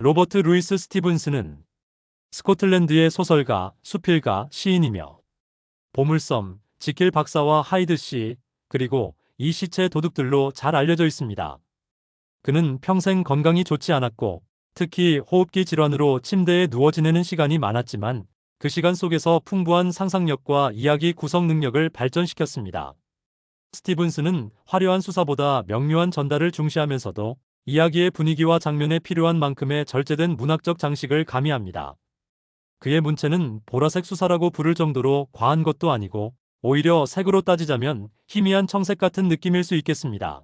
로버트 루이스 스티븐스는 스코틀랜드의 소설가, 수필가, 시인이며 보물섬, 지킬 박사와 하이드 씨, 그리고 이 시체 도둑들로 잘 알려져 있습니다. 그는 평생 건강이 좋지 않았고 특히 호흡기 질환으로 침대에 누워 지내는 시간이 많았지만 그 시간 속에서 풍부한 상상력과 이야기 구성 능력을 발전시켰습니다. 스티븐스는 화려한 수사보다 명료한 전달을 중시하면서도 이야기의 분위기와 장면에 필요한 만큼의 절제된 문학적 장식을 가미합니다. 그의 문체는 보라색 수사라고 부를 정도로 과한 것도 아니고 오히려 색으로 따지자면 희미한 청색 같은 느낌일 수 있겠습니다.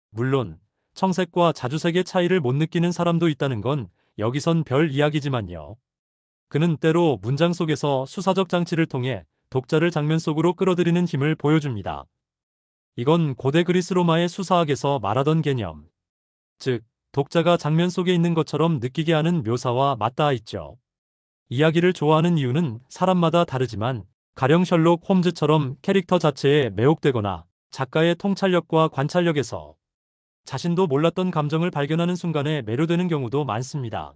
물론 청색과 자주색의 차이를 못 느끼는 사람도 있다는 건 여기선 별 이야기지만요. 그는 때로 문장 속에서 수사적 장치를 통해 독자를 장면 속으로 끌어들이는 힘을 보여줍니다. 이건 고대 그리스 로마의 수사학에서 말하던 개념, 즉 독자가 장면 속에 있는 것처럼 느끼게 하는 묘사와 맞닿아 있죠. 이야기를 좋아하는 이유는 사람마다 다르지만 가령 셜록 홈즈처럼 캐릭터 자체에 매혹되거나 작가의 통찰력과 관찰력에서 자신도 몰랐던 감정을 발견하는 순간에 매료되는 경우도 많습니다.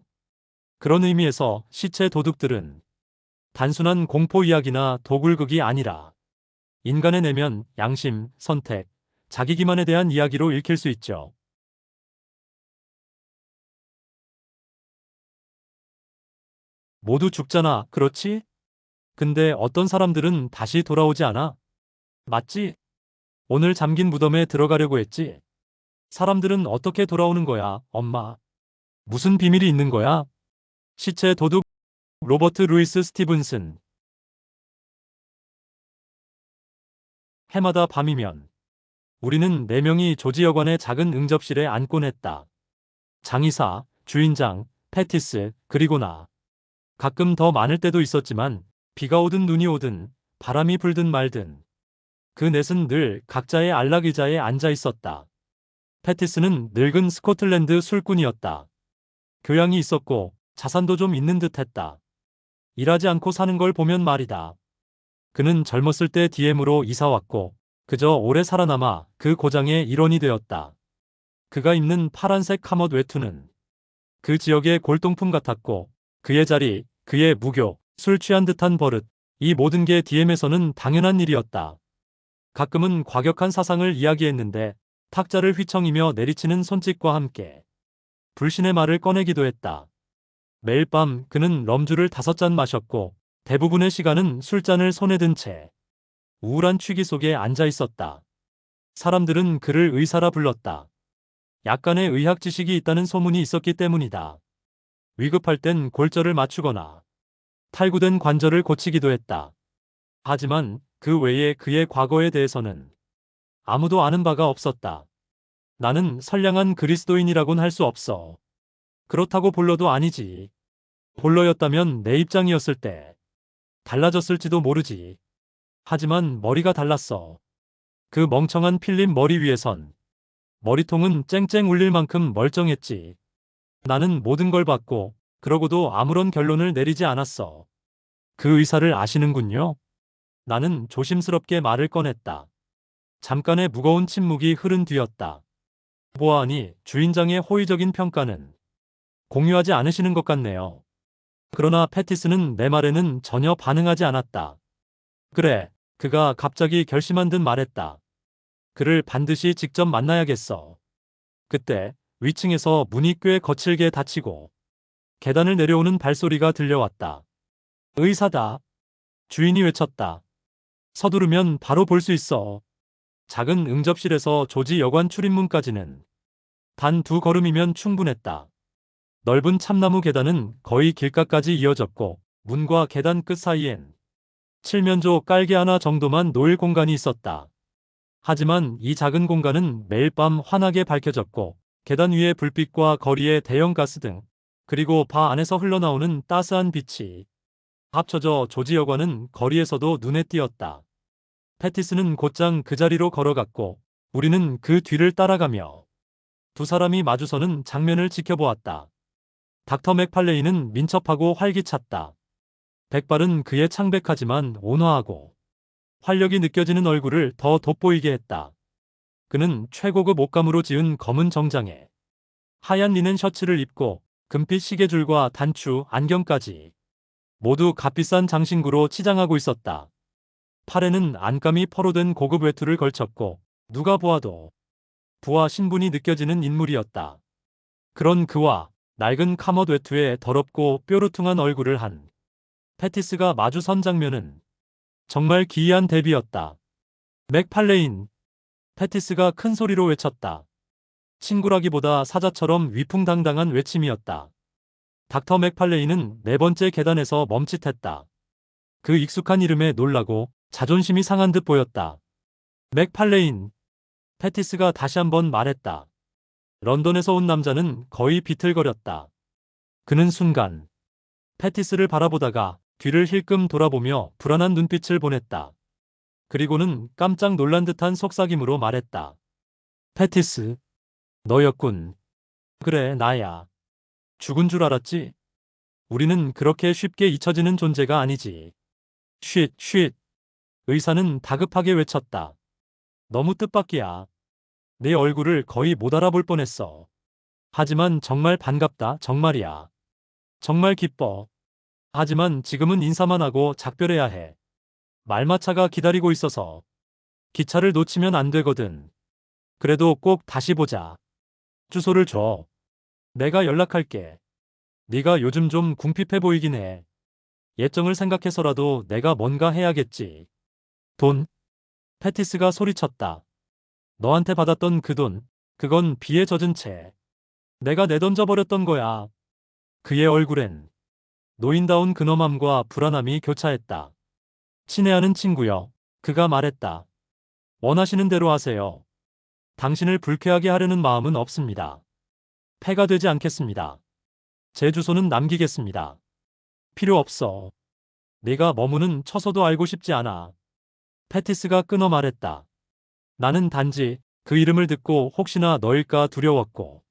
그런 의미에서 시체 도둑들은 단순한 공포 이야기나 도굴극이 아니라 인간의 내면, 양심, 선택, 자기 기만에 대한 이야기로 읽힐 수 있죠. 모두 죽잖아, 그렇지? 근데 어떤 사람들은 다시 돌아오지 않아? 맞지? 오늘 잠긴 무덤에 들어가려고 했지? 사람들은 어떻게 돌아오는 거야, 엄마? 무슨 비밀이 있는 거야? 시체 도둑 로버트 루이스 스티븐슨. 해마다 밤이면 우리는 4명이 조지 여관의 작은 응접실에 앉곤 했다. 장의사, 주인장, 패티스, 그리고 나. 가끔 더 많을 때도 있었지만 비가 오든 눈이 오든 바람이 불든 말든 그 넷은 늘 각자의 안락 의자에 앉아 있었다. 패티스는 늙은 스코틀랜드 술꾼이었다. 교양이 있었고 자산도 좀 있는 듯했다. 일하지 않고 사는 걸 보면 말이다. 그는 젊었을 때 DM으로 이사 왔고 그저 오래 살아남아 그 고장의 일원이 되었다. 그가 입는 파란색 카멋 외투는 그 지역의 골동품 같았고 그의 자리, 그의 무교, 술 취한 듯한 버릇, 이 모든 게 DM에서는 당연한 일이었다. 가끔은 과격한 사상을 이야기했는데 탁자를 휘청이며 내리치는 손짓과 함께 불신의 말을 꺼내기도 했다. 매일 밤 그는 럼주를 5잔 마셨고 대부분의 시간은 술잔을 손에 든 채 우울한 취기 속에 앉아 있었다. 사람들은 그를 의사라 불렀다. 약간의 의학 지식이 있다는 소문이 있었기 때문이다. 위급할 땐 골절을 맞추거나 탈구된 관절을 고치기도 했다. 하지만 그 외에 그의 과거에 대해서는 아무도 아는 바가 없었다. 나는 선량한 그리스도인이라곤 할 수 없어. 그렇다고 본러도 아니지. 본러였다면 내 입장이었을 때 달라졌을지도 모르지. 하지만 머리가 달랐어. 그 멍청한 필립 머리 위에선 머리통은 쨍쨍 울릴 만큼 멀쩡했지. 나는 모든 걸 봤고 그러고도 아무런 결론을 내리지 않았어. 그 의사를 아시는군요. 나는 조심스럽게 말을 꺼냈다. 잠깐의 무거운 침묵이 흐른 뒤였다. 보아하니 주인장의 호의적인 평가는 공유하지 않으시는 것 같네요. 그러나 패티스는 내 말에는 전혀 반응하지 않았다. 그래, 그가 갑자기 결심한 듯 말했다. 그를 반드시 직접 만나야겠어. 그때 위층에서 문이 꽤 거칠게 닫히고 계단을 내려오는 발소리가 들려왔다. 의사다. 주인이 외쳤다. 서두르면 바로 볼 수 있어. 작은 응접실에서 조지 여관 출입문까지는 단 2걸음이면 충분했다. 넓은 참나무 계단은 거의 길가까지 이어졌고 문과 계단 끝 사이엔 칠면조 깔개 하나 정도만 놓일 공간이 있었다. 하지만 이 작은 공간은 매일 밤 환하게 밝혀졌고 계단 위의 불빛과 거리의 대형 가스등 그리고 바 안에서 흘러나오는 따스한 빛이 합쳐져 조지 여관은 거리에서도 눈에 띄었다. 패티스는 곧장 그 자리로 걸어갔고 우리는 그 뒤를 따라가며 두 사람이 마주서는 장면을 지켜보았다. 닥터 맥팔레이는 민첩하고 활기찼다. 백발은 그의 창백하지만 온화하고 활력이 느껴지는 얼굴을 더 돋보이게 했다. 그는 최고급 옷감으로 지은 검은 정장에 하얀 리넨 셔츠를 입고 금빛 시계줄과 단추, 안경까지 모두 값비싼 장신구로 치장하고 있었다. 팔에는 안감이 퍼로된 고급 외투를 걸쳤고 누가 보아도 부하 신분이 느껴지는 인물이었다. 그런 그와 낡은 카멋 외투에 더럽고 뾰루퉁한 얼굴을 한 패티스가 마주선 장면은 정말 기이한 대비였다. 맥팔레인. 패티스가 큰 소리로 외쳤다. 친구라기보다 사자처럼 위풍당당한 외침이었다. 닥터 맥팔레인은 네 번째 계단에서 멈칫했다. 그 익숙한 이름에 놀라고 자존심이 상한 듯 보였다. 맥팔레인. 패티스가 다시 한번 말했다. 런던에서 온 남자는 거의 비틀거렸다. 그는 순간 패티스를 바라보다가 뒤를 힐끔 돌아보며 불안한 눈빛을 보냈다. 그리고는 깜짝 놀란 듯한 속삭임으로 말했다. 패티스, 너였군. 그래, 나야. 죽은 줄 알았지? 우리는 그렇게 쉽게 잊혀지는 존재가 아니지. 쉿, 쉿. 의사는 다급하게 외쳤다. 너무 뜻밖이야. 내 얼굴을 거의 못 알아볼 뻔했어. 하지만 정말 반갑다, 정말이야. 정말 기뻐. 하지만 지금은 인사만 하고 작별해야 해. 말마차가 기다리고 있어서. 기차를 놓치면 안 되거든. 그래도 꼭 다시 보자. 주소를 줘. 내가 연락할게. 네가 요즘 좀 궁핍해 보이긴 해. 예정을 생각해서라도 내가 뭔가 해야겠지. 돈? 패티스가 소리쳤다. 너한테 받았던 그 돈, 그건 비에 젖은 채. 내가 내던져버렸던 거야. 그의 얼굴엔 노인다운 근엄함과 불안함이 교차했다. 친애하는 친구여. 그가 말했다. 원하시는 대로 하세요. 당신을 불쾌하게 하려는 마음은 없습니다. 폐가 되지 않겠습니다. 제 주소는 남기겠습니다. 필요 없어. 네가 머무는 처소도 알고 싶지 않아. 패티스가 끊어 말했다. 나는 단지 그 이름을 듣고 혹시나 너일까 두려웠고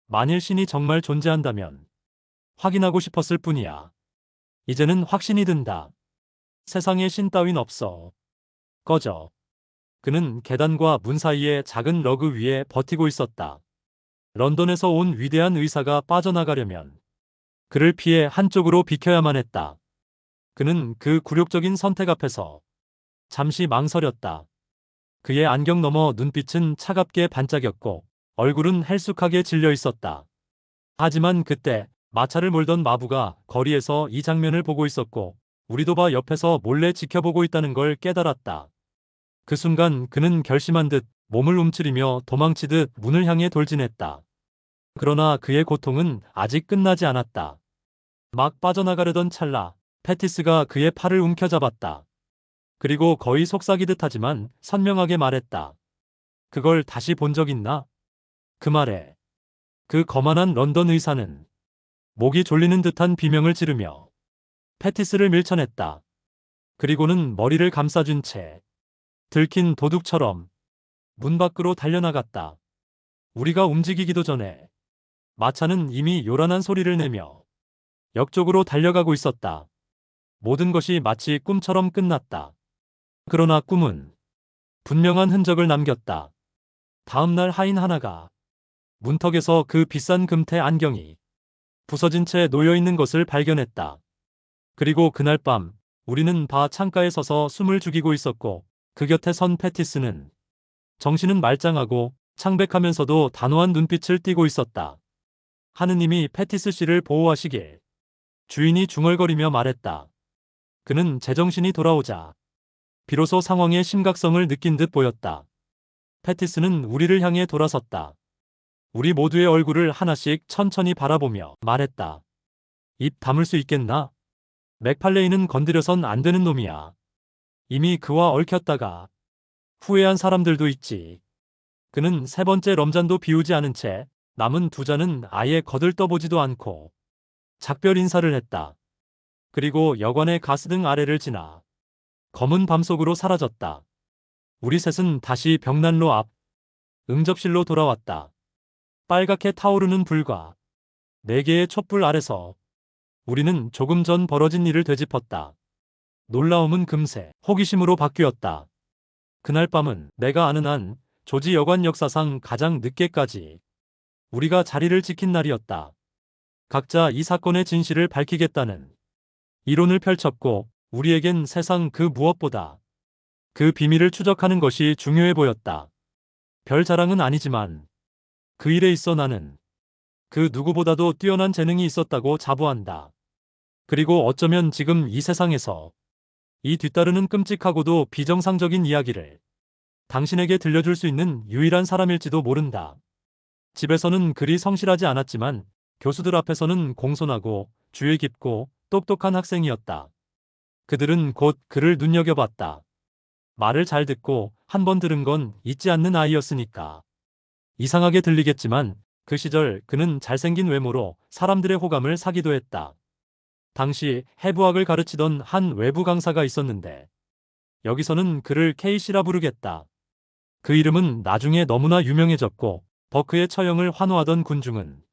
만일 신이 정말 존재한다면 확인하고 싶었을 뿐이야. 이제는 확신이 든다. 세상에 신 따윈 없어. 꺼져. 그는 계단과 문 사이의 작은 러그 위에 버티고 있었다. 런던에서 온 위대한 의사가 빠져나가려면 그를 피해 한쪽으로 비켜야만 했다. 그는 그 굴욕적인 선택 앞에서 잠시 망설였다. 그의 안경 너머 눈빛은 차갑게 반짝였고 얼굴은 헬쑥하게 질려 있었다. 하지만 그때 마차를 몰던 마부가 거리에서 이 장면을 보고 있었고 우리도 봐 옆에서 몰래 지켜보고 있다는 걸 깨달았다. 그 순간 그는 결심한 듯 몸을 움츠리며 도망치듯 문을 향해 돌진했다. 그러나 그의 고통은 아직 끝나지 않았다. 막 빠져나가려던 찰나 패티스가 그의 팔을 움켜잡았다. 그리고 거의 속삭이듯 하지만 선명하게 말했다. 그걸 다시 본 적 있나? 그 말에 그 거만한 런던 의사는 목이 졸리는 듯한 비명을 지르며 패티스를 밀쳐냈다. 그리고는 머리를 감싸준 채 들킨 도둑처럼 문 밖으로 달려나갔다. 우리가 움직이기도 전에 마차는 이미 요란한 소리를 내며 역 쪽으로 달려가고 있었다. 모든 것이 마치 꿈처럼 끝났다. 그러나 꿈은 분명한 흔적을 남겼다. 다음 날 하인 하나가 문턱에서 그 비싼 금태 안경이 부서진 채 놓여있는 것을 발견했다. 그리고 그날 밤 우리는 바 창가에 서서 숨을 죽이고 있었고 그 곁에 선 패티스는 정신은 말짱하고 창백하면서도 단호한 눈빛을 띠고 있었다. 하느님이 패티스 씨를 보호하시길. 주인이 중얼거리며 말했다. 그는 제정신이 돌아오자 비로소 상황의 심각성을 느낀 듯 보였다. 패티스는 우리를 향해 돌아섰다. 우리 모두의 얼굴을 하나씩 천천히 바라보며 말했다. 입 다물 수 있겠나? 맥팔레이는 건드려선 안 되는 놈이야. 이미 그와 얽혔다가 후회한 사람들도 있지. 그는 세 번째 럼잔도 비우지 않은 채 남은 두 잔은 아예 거들떠보지도 않고 작별 인사를 했다. 그리고 여관의 가스등 아래를 지나 검은 밤 속으로 사라졌다. 우리 셋은 다시 벽난로 앞 응접실로 돌아왔다. 빨갛게 타오르는 불과 네 개의 촛불 아래서 우리는 조금 전 벌어진 일을 되짚었다. 놀라움은 금세 호기심으로 바뀌었다. 그날 밤은 내가 아는 한 조지 여관 역사상 가장 늦게까지 우리가 자리를 지킨 날이었다. 각자 이 사건의 진실을 밝히겠다는 이론을 펼쳤고 우리에겐 세상 그 무엇보다 그 비밀을 추적하는 것이 중요해 보였다. 별 자랑은 아니지만 그 일에 있어 나는 그 누구보다도 뛰어난 재능이 있었다고 자부한다. 그리고 어쩌면 지금 이 세상에서 이 뒤따르는 끔찍하고도 비정상적인 이야기를 당신에게 들려줄 수 있는 유일한 사람일지도 모른다. 집에서는 그리 성실하지 않았지만 교수들 앞에서는 공손하고 주의 깊고 똑똑한 학생이었다. 그들은 곧 그를 눈여겨봤다. 말을 잘 듣고 한 번 들은 건 잊지 않는 아이였으니까. 이상하게 들리겠지만 그 시절 그는 잘생긴 외모로 사람들의 호감을 사기도 했다. 당시 해부학을 가르치던 한 외부 강사가 있었는데 여기서는 그를 K씨라 부르겠다. 그 이름은 나중에 너무나 유명해졌고 버크의 처형을 환호하던 군중은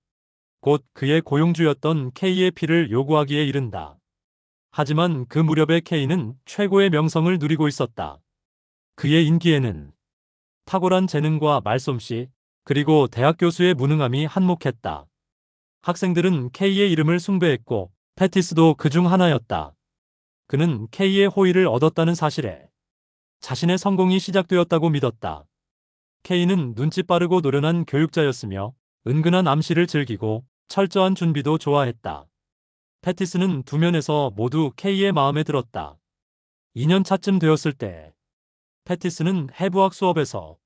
곧 그의 고용주였던 K의 피를 요구하기에 이른다. 하지만 그 무렵의 K는 최고의 명성을 누리고 있었다. 그의 인기에는 탁월한 재능과 말솜씨 그리고 대학 교수의 무능함이 한몫했다. 학생들은 K의 이름을 숭배했고 패티스도 그중 하나였다. 그는 K의 호의를 얻었다는 사실에 자신의 성공이 시작되었다고 믿었다. K는 눈치 빠르고 노련한 교육자였으며 은근한 암시를 즐기고 철저한 준비도 좋아했다. 패티스는 두 면에서 모두 K의 마음에 들었다. 2년 차쯤 되었을 때 패티스는 해부학 수업에서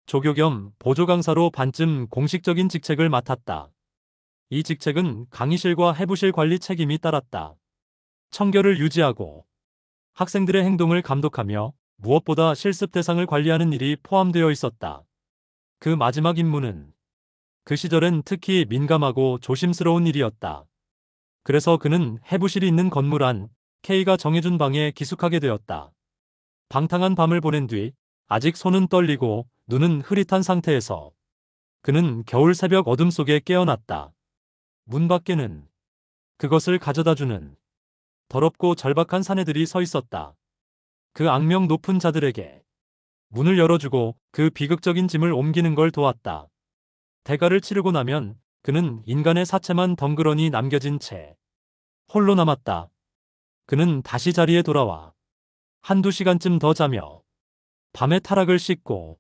조교 겸 보조 강사로 반쯤 공식적인 직책을 맡았다. 이 직책은 강의실과 해부실 관리 책임이 따랐다. 청결을 유지하고 학생들의 행동을 감독하며 무엇보다 실습 대상을 관리하는 일이 포함되어 있었다. 그 마지막 임무는 그 시절엔 특히 민감하고 조심스러운 일이었다. 그래서 그는 해부실이 있는 건물 안 K가 정해준 방에 기숙하게 되었다. 방탕한 밤을 보낸 뒤 아직 손은 떨리고 눈은 흐릿한 상태에서 그는 겨울 새벽 어둠 속에 깨어났다. 문 밖에는 그것을 가져다주는 더럽고 절박한 사내들이 서 있었다. 그 악명 높은 자들에게 문을 열어주고 그 비극적인 짐을 옮기는 걸 도왔다. 대가를 치르고 나면 그는 인간의 사체만 덩그러니 남겨진 채 홀로 남았다. 그는 다시 자리에 돌아와 한두 시간쯤 더 자며 밤에 타락을 씻고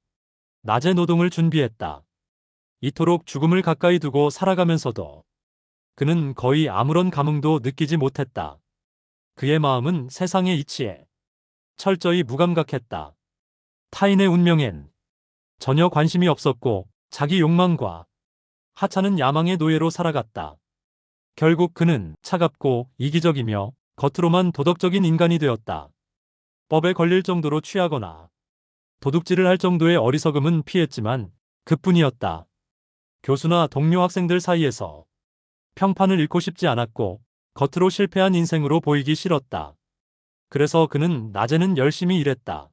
낮에 노동을 준비했다. 이토록 죽음을 가까이 두고 살아가면서도 그는 거의 아무런 감흥도 느끼지 못했다. 그의 마음은 세상의 이치에 철저히 무감각했다. 타인의 운명엔 전혀 관심이 없었고 자기 욕망과 하찮은 야망의 노예로 살아갔다. 결국 그는 차갑고 이기적이며 겉으로만 도덕적인 인간이 되었다. 법에 걸릴 정도로 취하거나 도둑질을 할 정도의 어리석음은 피했지만 그뿐이었다. 교수나 동료 학생들 사이에서 평판을 잃고 싶지 않았고 겉으로 실패한 인생으로 보이기 싫었다. 그래서 그는 낮에는 열심히 일했다.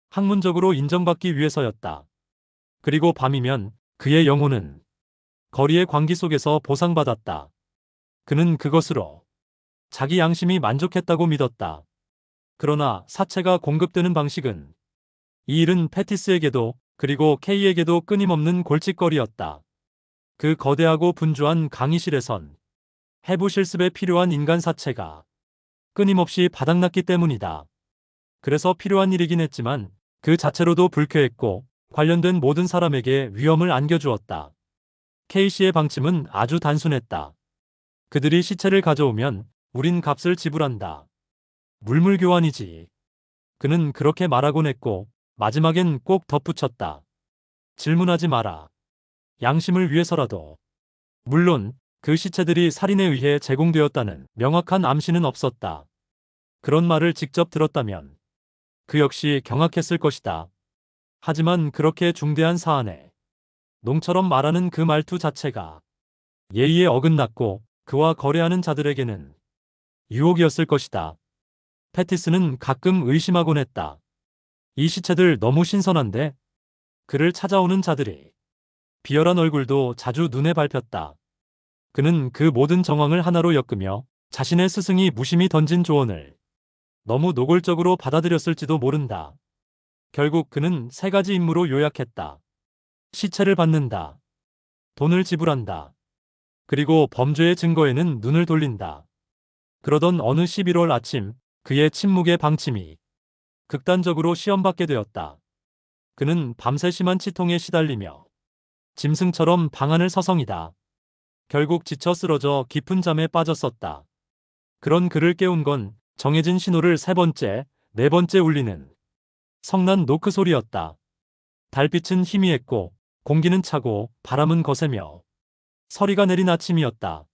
학문적으로 인정받기 위해서였다. 그리고 밤이면 그의 영혼은 거리의 광기 속에서 보상받았다. 그는 그것으로 자기 양심이 만족했다고 믿었다. 그러나 사체가 공급되는 방식은 이 일은 패티스에게도 그리고 K에게도 끊임없는 골칫거리였다. 그 거대하고 분주한 강의실에선 해부 실습에 필요한 인간 사체가 끊임없이 바닥났기 때문이다. 그래서 필요한 일이긴 했지만 그 자체로도 불쾌했고 관련된 모든 사람에게 위험을 안겨주었다. K씨의 방침은 아주 단순했다. 그들이 시체를 가져오면 우린 값을 지불한다. 물물교환이지. 그는 그렇게 말하곤 했고 마지막엔 꼭 덧붙였다. 질문하지 마라. 양심을 위해서라도. 물론 그 시체들이 살인에 의해 제공되었다는 명확한 암시는 없었다. 그런 말을 직접 들었다면 그 역시 경악했을 것이다. 하지만 그렇게 중대한 사안에 농처럼 말하는 그 말투 자체가 예의에 어긋났고 그와 거래하는 자들에게는 유혹이었을 것이다. 패티스는 가끔 의심하곤 했다. 이 시체들 너무 신선한데? 그를 찾아오는 자들이 비열한 얼굴도 자주 눈에 밟혔다. 그는 그 모든 정황을 하나로 엮으며 자신의 스승이 무심히 던진 조언을 너무 노골적으로 받아들였을지도 모른다. 결국 그는 세 가지 임무로 요약했다. 시체를 받는다. 돈을 지불한다. 그리고 범죄의 증거에는 눈을 돌린다. 그러던 어느 11월 아침, 그의 침묵의 방침이 극단적으로 시험받게 되었다. 그는 밤새 심한 치통에 시달리며 짐승처럼 방안을 서성이다. 결국 지쳐 쓰러져 깊은 잠에 빠졌었다. 그런 그를 깨운 건 정해진 신호를 세 번째, 네 번째 울리는 성난 노크 소리였다. 달빛은 희미했고 공기는 차고 바람은 거세며 서리가 내린 아침이었다.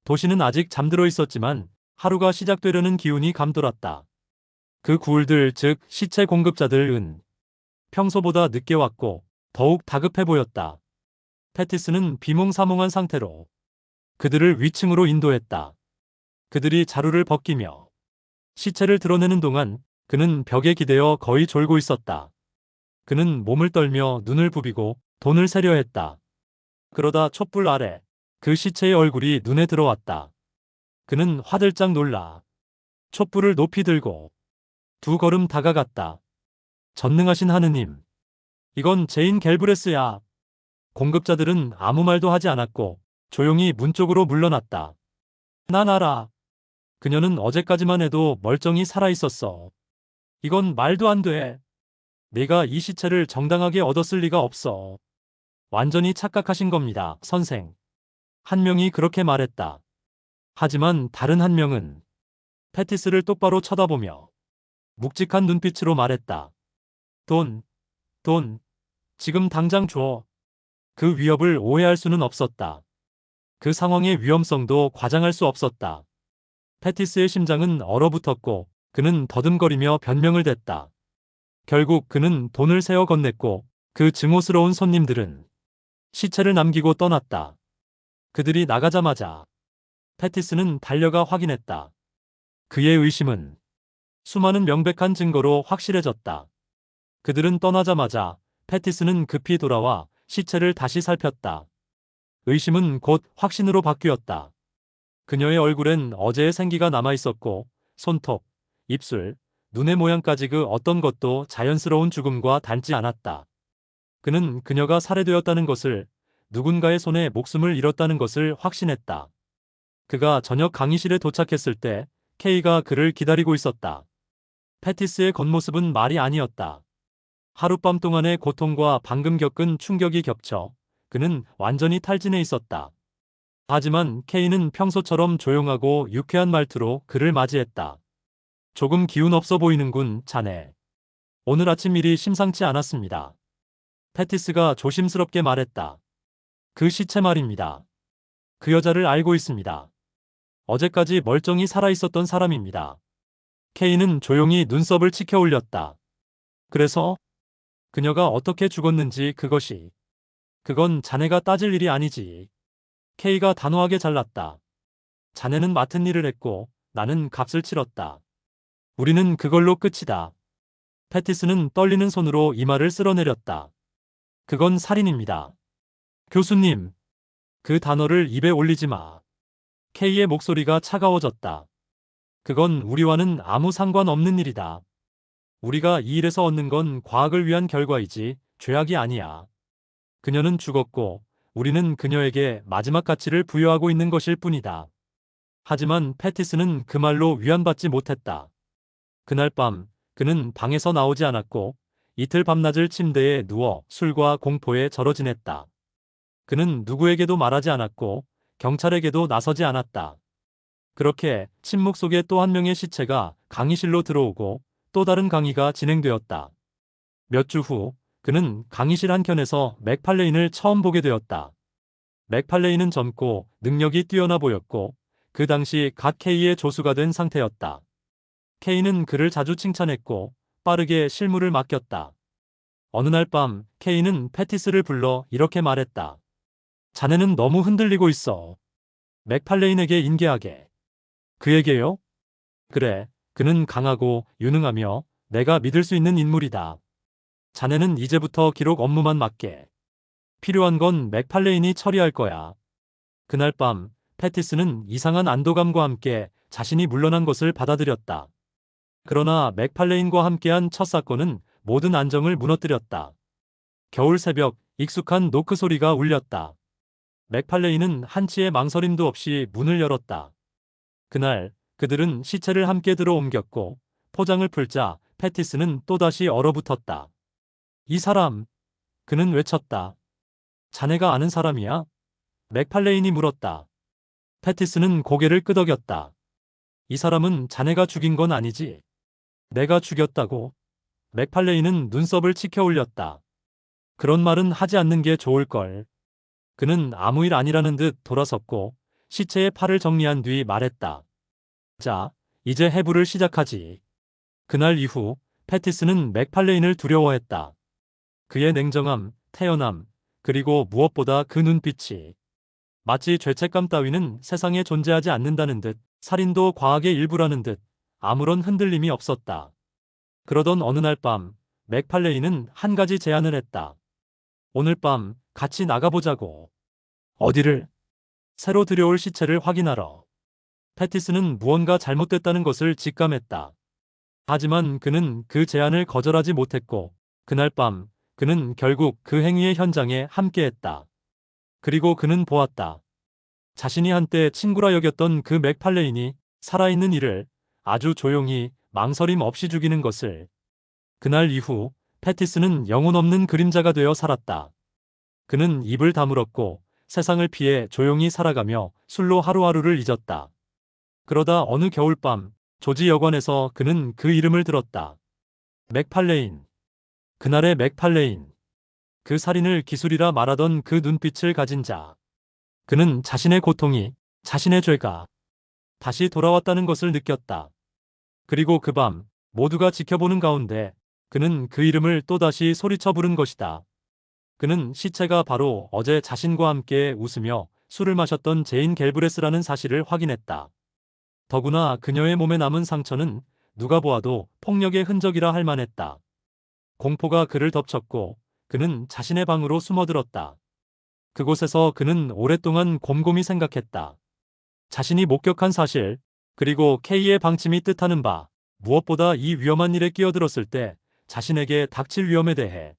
도시는 아직 잠들어 있었지만 하루가 시작되려는 기운이 감돌았다. 그 구울들, 즉 시체 공급자들은 평소보다 늦게 왔고 더욱 다급해 보였다. 패티스는 비몽사몽한 상태로 그들을 위층으로 인도했다. 그들이 자루를 벗기며 시체를 드러내는 동안 그는 벽에 기대어 거의 졸고 있었다. 그는 몸을 떨며 눈을 부비고 돈을 세려 했다. 그러다 촛불 아래 그 시체의 얼굴이 눈에 들어왔다. 그는 화들짝 놀라 촛불을 높이 들고 두 걸음 다가갔다. 전능하신 하느님, 이건 제인 갤브레스야. 공급자들은 아무 말도 하지 않았고 조용히 문 쪽으로 물러났다. 난 알아. 그녀는 어제까지만 해도 멀쩡히 살아있었어. 이건 말도 안 돼. 내가 이 시체를 정당하게 얻었을 리가 없어. 완전히 착각하신 겁니다, 선생. 한 명이 그렇게 말했다. 하지만 다른 한 명은 패티스를 똑바로 쳐다보며 묵직한 눈빛으로 말했다. 돈, 돈, 지금 당장 줘. 그 위협을 오해할 수는 없었다. 그 상황의 위험성도 과장할 수 없었다. 패티스의 심장은 얼어붙었고 그는 더듬거리며 변명을 댔다. 결국 그는 돈을 세어 건넸고 그 증오스러운 손님들은 시체를 남기고 떠났다. 그들이 나가자마자 패티스는 달려가 확인했다. 그의 의심은 수많은 명백한 증거로 확실해졌다. 그들은 떠나자마자 패티스는 급히 돌아와 시체를 다시 살폈다. 의심은 곧 확신으로 바뀌었다. 그녀의 얼굴엔 어제의 생기가 남아있었고 손톱, 입술, 눈의 모양까지 그 어떤 것도 자연스러운 죽음과 닮지 않았다. 그는 그녀가 살해되었다는 것을, 누군가의 손에 목숨을 잃었다는 것을 확신했다. 그가 저녁 강의실에 도착했을 때 K가 그를 기다리고 있었다. 패티스의 겉모습은 말이 아니었다. 하룻밤 동안의 고통과 방금 겪은 충격이 겹쳐 그는 완전히 탈진해 있었다. 하지만 K는 평소처럼 조용하고 유쾌한 말투로 그를 맞이했다. 조금 기운 없어 보이는군, 자네. 오늘 아침 일이 심상치 않았습니다. 패티스가 조심스럽게 말했다. 그 시체 말입니다. 그 여자를 알고 있습니다. 어제까지 멀쩡히 살아있었던 사람입니다. K는 조용히 눈썹을 치켜 올렸다. 그래서 그녀가 어떻게 죽었는지 그건 자네가 따질 일이 아니지. K가 단호하게 잘랐다. 자네는 맡은 일을 했고 나는 값을 치렀다. 우리는 그걸로 끝이다. 패티스는 떨리는 손으로 이마를 쓸어내렸다. 그건 살인입니다. 교수님, 그 단어를 입에 올리지 마. K의 목소리가 차가워졌다. 그건 우리와는 아무 상관없는 일이다. 우리가 이 일에서 얻는 건 과학을 위한 결과이지 죄악이 아니야. 그녀는 죽었고 우리는 그녀에게 마지막 가치를 부여하고 있는 것일 뿐이다. 하지만 패티스는 그 말로 위안받지 못했다. 그날 밤 그는 방에서 나오지 않았고 이틀 밤낮을 침대에 누워 술과 공포에 절어 지냈다. 그는 누구에게도 말하지 않았고 경찰에게도 나서지 않았다. 그렇게 침묵 속에 또 한 명의 시체가 강의실로 들어오고 또 다른 강의가 진행되었다. 몇 주 후 그는 강의실 한켠에서 맥팔레인을 처음 보게 되었다. 맥팔레인은 젊고 능력이 뛰어나 보였고 그 당시 갓 K의 조수가 된 상태였다. K는 그를 자주 칭찬했고 빠르게 실무를 맡겼다. 어느 날 밤 K는 패티스를 불러 이렇게 말했다. 자네는 너무 흔들리고 있어. 맥팔레인에게 인계하게. 그에게요? 그래, 그는 강하고 유능하며 내가 믿을 수 있는 인물이다. 자네는 이제부터 기록 업무만 맡게. 필요한 건 맥팔레인이 처리할 거야. 그날 밤 패티스는 이상한 안도감과 함께 자신이 물러난 것을 받아들였다. 그러나 맥팔레인과 함께한 첫 사건은 모든 안정을 무너뜨렸다. 겨울 새벽 익숙한 노크 소리가 울렸다. 맥팔레이는 한치의 망설임도 없이 문을 열었다. 그날 그들은 시체를 함께 들어 옮겼고 포장을 풀자 패티스는 또다시 얼어붙었다. 이 사람, 그는 외쳤다. 자네가 아는 사람이야? 맥팔레인이 물었다. 패티스는 고개를 끄덕였다. 이 사람은 자네가 죽인 건 아니지? 내가 죽였다고? 맥팔레인은 눈썹을 치켜 올렸다. 그런 말은 하지 않는 게 좋을걸. 그는 아무 일 아니라는 듯 돌아섰고 시체의 팔을 정리한 뒤 말했다. 자, 이제 해부를 시작하지. 그날 이후 패티스는 맥팔레인을 두려워했다. 그의 냉정함, 태연함, 그리고 무엇보다 그 눈빛이 마치 죄책감 따위는 세상에 존재하지 않는다는 듯, 살인도 과학의 일부라는 듯 아무런 흔들림이 없었다. 그러던 어느 날 밤 맥팔레인은 한 가지 제안을 했다. 오늘 밤 같이 나가보자고. 어디를? 새로 들여올 시체를 확인하러. 패티스는 무언가 잘못됐다는 것을 직감했다. 하지만 그는 그 제안을 거절하지 못했고 그날 밤 그는 결국 그 행위의 현장에 함께했다. 그리고 그는 보았다. 자신이 한때 친구라 여겼던 그 맥팔레인이 살아있는 이를 아주 조용히 망설임 없이 죽이는 것을. 그날 이후 패티스는 영혼 없는 그림자가 되어 살았다. 그는 입을 다물었고 세상을 피해 조용히 살아가며 술로 하루하루를 잊었다. 그러다 어느 겨울밤 조지 여관에서 그는 그 이름을 들었다. 맥팔레인. 그날의 맥팔레인. 그 살인을 기술이라 말하던 그 눈빛을 가진 자. 그는 자신의 고통이, 자신의 죄가 다시 돌아왔다는 것을 느꼈다. 그리고 그 밤 모두가 지켜보는 가운데 그는 그 이름을 또다시 소리쳐 부른 것이다. 그는 시체가 바로 어제 자신과 함께 웃으며 술을 마셨던 제인 갤브레스라는 사실을 확인했다. 더구나 그녀의 몸에 남은 상처는 누가 보아도 폭력의 흔적이라 할 만했다. 공포가 그를 덮쳤고 그는 자신의 방으로 숨어들었다. 그곳에서 그는 오랫동안 곰곰이 생각했다. 자신이 목격한 사실, 그리고 K의 방침이 뜻하는 바, 무엇보다 이 위험한 일에 끼어들었을 때 자신에게 닥칠 위험에 대해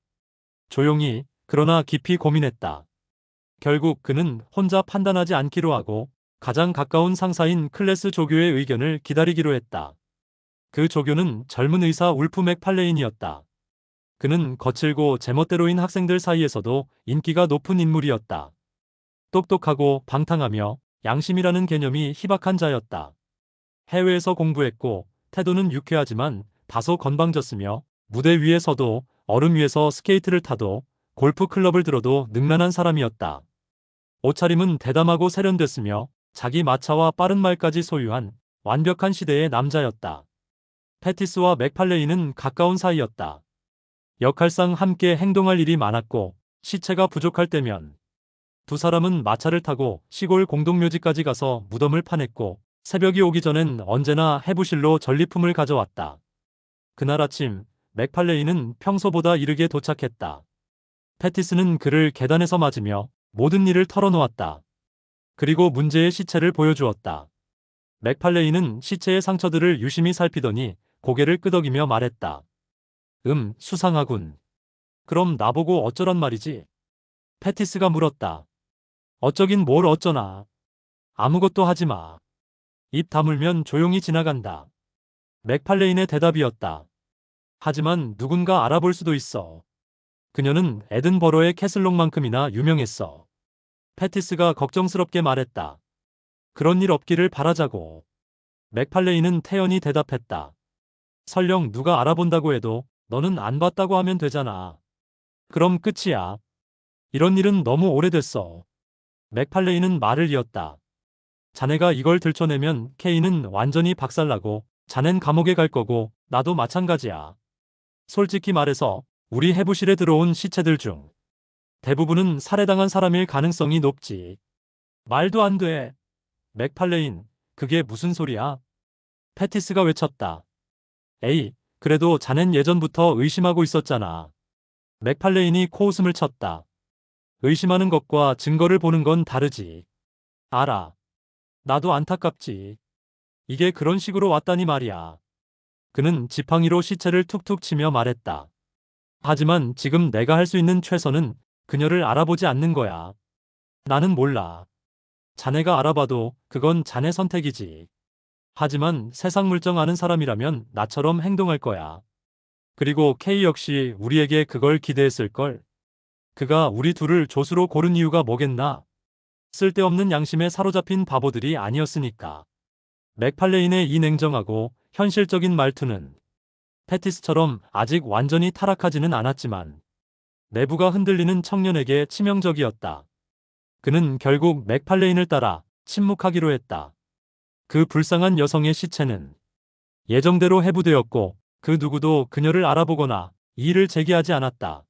조용히 그러나 깊이 고민했다. 결국 그는 혼자 판단하지 않기로 하고 가장 가까운 상사인 클래스 조교의 의견을 기다리기로 했다. 그 조교는 젊은 의사 울프 맥팔레인이었다. 그는 거칠고 제멋대로인 학생들 사이에서도 인기가 높은 인물이었다. 똑똑하고 방탕하며 양심이라는 개념이 희박한 자였다. 해외에서 공부했고 태도는 유쾌하지만 다소 건방졌으며 무대 위에서도 얼음 위에서 스케이트를 타도 골프 클럽을 들어도 능란한 사람이었다. 옷차림은 대담하고 세련됐으며 자기 마차와 빠른 말까지 소유한 완벽한 시대의 남자였다. 패티스와 맥팔레인은 가까운 사이였다. 역할상 함께 행동할 일이 많았고 시체가 부족할 때면 두 사람은 마차를 타고 시골 공동묘지까지 가서 무덤을 파냈고 새벽이 오기 전엔 언제나 해부실로 전리품을 가져왔다. 그날 아침 맥팔레인은 평소보다 이르게 도착했다. 패티스는 그를 계단에서 맞으며 모든 일을 털어놓았다. 그리고 문제의 시체를 보여주었다. 맥팔레인은 시체의 상처들을 유심히 살피더니 고개를 끄덕이며 말했다. 수상하군. 그럼 나보고 어쩌란 말이지? 패티스가 물었다. 어쩌긴 뭘 어쩌나. 아무것도 하지 마. 입 다물면 조용히 지나간다. 맥팔레인의 대답이었다. 하지만 누군가 알아볼 수도 있어. 그녀는 에든버러의 캐슬록만큼이나 유명했어. 패티스가 걱정스럽게 말했다. 그런 일 없기를 바라자고. 맥팔레인은 태연히 대답했다. 설령 누가 알아본다고 해도 너는 안 봤다고 하면 되잖아. 그럼 끝이야. 이런 일은 너무 오래됐어. 맥팔레인은 말을 이었다. 자네가 이걸 들춰내면 K는 완전히 박살나고 자넨 감옥에 갈 거고 나도 마찬가지야. 솔직히 말해서 우리 해부실에 들어온 시체들 중 대부분은 살해당한 사람일 가능성이 높지. 말도 안 돼. 맥팔레인, 그게 무슨 소리야? 패티스가 외쳤다. 에이, 그래도 자넨 예전부터 의심하고 있었잖아. 맥팔레인이 코웃음을 쳤다. 의심하는 것과 증거를 보는 건 다르지. 알아. 나도 안타깝지. 이게 그런 식으로 왔다니 말이야. 그는 지팡이로 시체를 툭툭 치며 말했다. 하지만 지금 내가 할 수 있는 최선은 그녀를 알아보지 않는 거야. 나는 몰라. 자네가 알아봐도 그건 자네 선택이지. 하지만 세상 물정 아는 사람이라면 나처럼 행동할 거야. 그리고 K 역시 우리에게 그걸 기대했을걸. 그가 우리 둘을 조수로 고른 이유가 뭐겠나? 쓸데없는 양심에 사로잡힌 바보들이 아니었으니까. 맥팔레인의 이 냉정하고 현실적인 말투는 패티스처럼 아직 완전히 타락하지는 않았지만 내부가 흔들리는 청년에게 치명적이었다. 그는 결국 맥팔레인을 따라 침묵하기로 했다. 그 불쌍한 여성의 시체는 예정대로 해부되었고 그 누구도 그녀를 알아보거나 이의를 제기하지 않았다.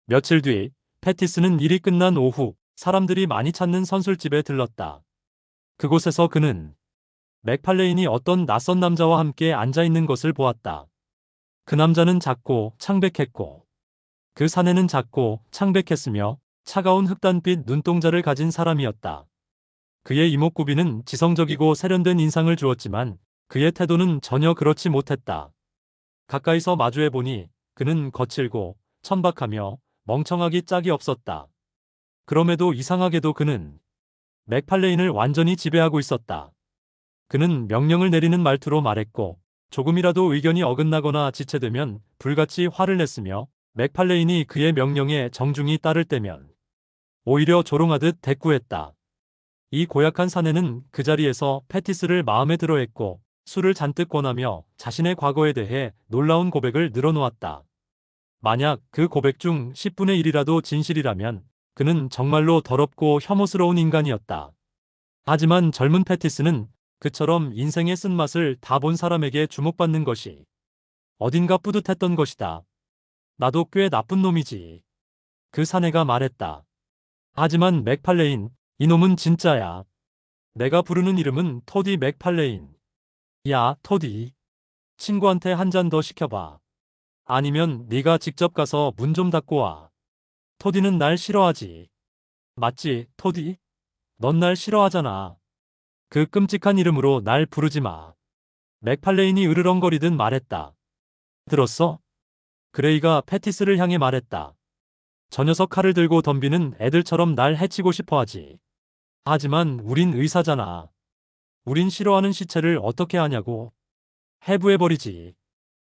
며칠 뒤 패티스는 일이 끝난 오후 사람들이 많이 찾는 선술집에 들렀다. 그곳에서 그는 맥팔레인이 어떤 낯선 남자와 함께 앉아 있는 것을 보았다. 그 남자는 작고 창백했고 그 사내는 작고 창백했으며 차가운 흑단빛 눈동자를 가진 사람이었다. 그의 이목구비는 지성적이고 세련된 인상을 주었지만 그의 태도는 전혀 그렇지 못했다. 가까이서 마주해보니 그는 거칠고 천박하며 멍청하기 짝이 없었다. 그럼에도 이상하게도 그는 맥팔레인을 완전히 지배하고 있었다. 그는 명령을 내리는 말투로 말했고 조금이라도 의견이 어긋나거나 지체되면 불같이 화를 냈으며 맥팔레인이 그의 명령에 정중히 따를 때면 오히려 조롱하듯 대꾸했다. 이 고약한 사내는 그 자리에서 패티스를 마음에 들어 했고 술을 잔뜩 권하며 자신의 과거에 대해 놀라운 고백을 늘어놓았다. 만약 그 고백 중 10분의 1이라도 진실이라면 그는 정말로 더럽고 혐오스러운 인간이었다. 하지만 젊은 패티스는 그처럼 인생의 쓴맛을 다 본 사람에게 주목받는 것이 어딘가 뿌듯했던 것이다. 나도 꽤 나쁜 놈이지. 그 사내가 말했다. 하지만 맥팔레인, 이놈은 진짜야. 내가 부르는 이름은 토디 맥팔레인. 야, 토디. 친구한테 한 잔 더 시켜봐. 아니면 네가 직접 가서 문 좀 닫고 와. 토디는 날 싫어하지. 맞지, 토디? 넌 날 싫어하잖아. 그 끔찍한 이름으로 날 부르지 마. 맥팔레인이 으르렁거리듯 말했다. 들었어? 그레이가 패티스를 향해 말했다. 저 녀석 칼을 들고 덤비는 애들처럼 날 해치고 싶어 하지. 하지만 우린 의사잖아. 우린 싫어하는 시체를 어떻게 하냐고. 해부해버리지.